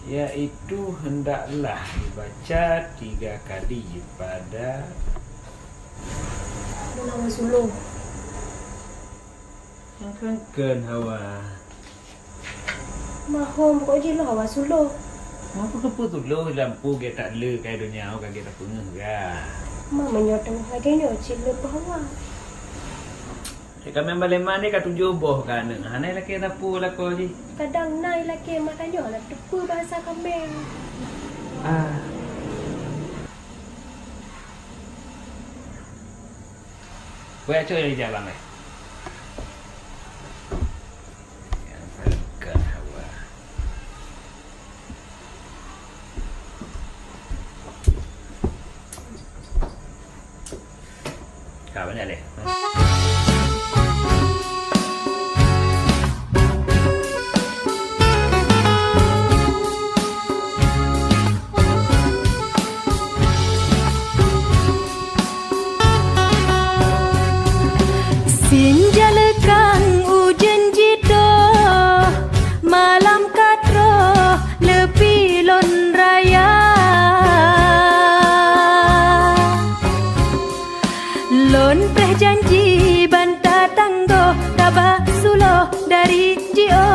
Iaitu hendaklah dibaca 3 kali pada Bulan Suluh. yang kengken hawa. Mahom kok je lah awak Suluh. Apa kepu tu lo lampu ke tak le kai dunia au kagak tak pengeh ga. Mama nyotong harganya cile bawa. Kami balik mana kat tujuh boh kan. Hanai laki tapu lah kau ji. Kadang nai laki makanya lah tepu bahasa kambing. Ah. Boleh cuy dari jalan eh. Yang kengken hawa. Kau banyak deh. Sinjalakan ujen jito malam katro lepi lon raya lon preh janji banta tanggo tabah sulo dari jio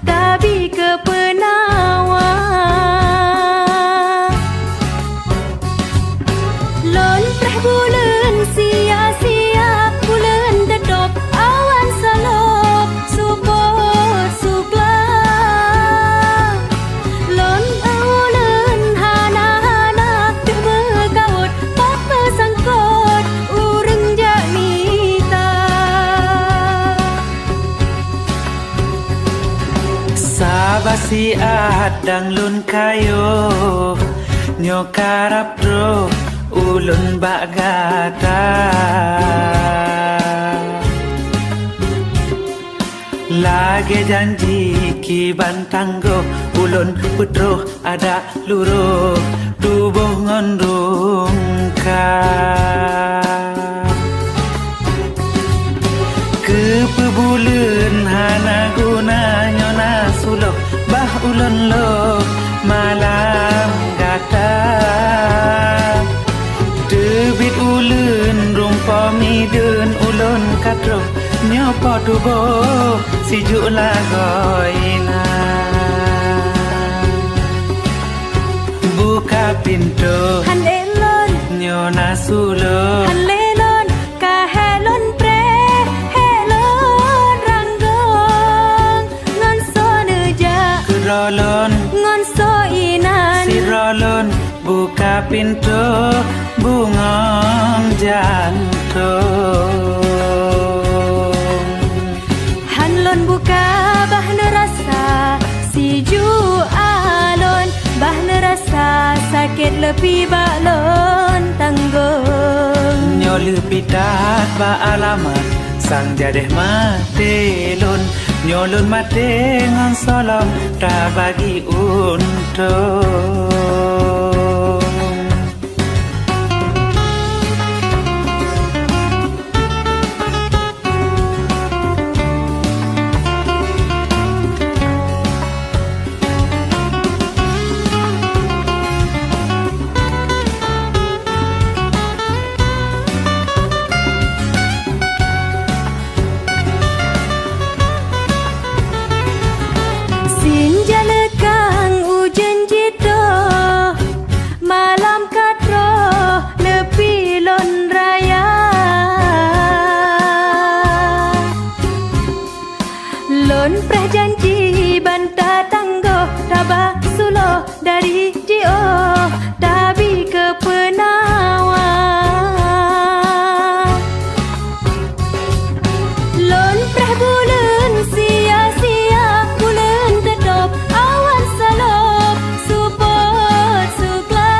tabi ke penawa lon preh bulan sia-sia bulan dedop awan salop support supla lon aulen hana-hana deh berkaut papa sangkot urang jamita Sabasi adang lun kayo nyokarap dro ulun bagata lage janji ki bantanggo ulun putro ada luro tubuh ngondung ka kepebulen hana guna nyona sulo bah ulun lo malam gata debit ulun rumpami den ulun katro nyopo tubo sijuk lagoina buka pintu han elon nyona sulo han lelon ka helon pre helon ranggong ngon so neja rolon ngon so inan si rolon buka pintu bungong jantung Hanlon buka bah nerasa si ju alon bah nerasa sakit lebih balon tanggung nyolu pitat ba alamat sang jadeh matelon nyolun mate ngan solom ta bagi untung Sinjalakan ujen jito malam katro lepi lon raya lon preh janji banta tanggo tabah sulo dari jio tabi ke penawa lon preh bulan sia-sia bulan dedop awan salop support supla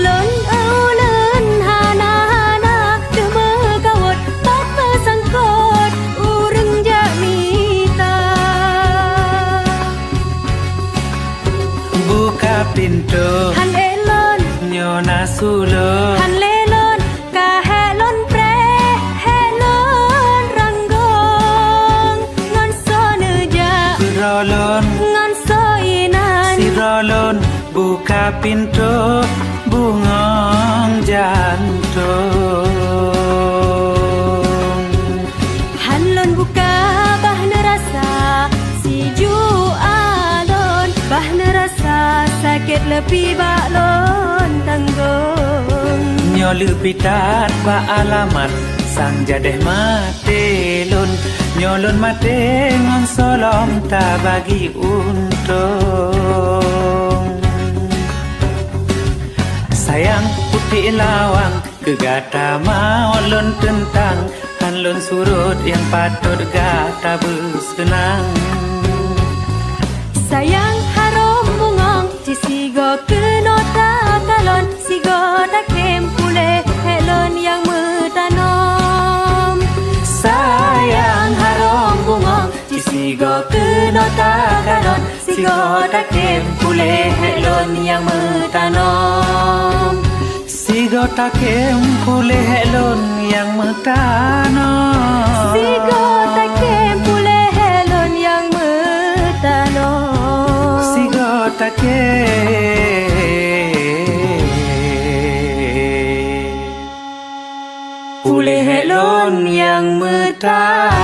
lon aulen hana-hana deh berkawat papa sangkot urang jamita pintu bungong jantung Hanlon buka bahna rasa siju alon bahna rasa sakit lebih baklon tanggung Nyolu pitat ba alamat sang jadeh mate lun Nyolun mate ngon solom ta bagi untung Sayang putih lawang kegata maulun tentang Hanlun surut yang patut gata bersenang Sayang harum bungong cisigo kenota kalon sigo takem pule helon yang metanom Sayang harum bungong cisigo kenota kalon sigo takem pule helon yang metanom Sigo takem pule helon yang metanom sigo takem pule helon yang metanom Sigo takem pule helon yang metanom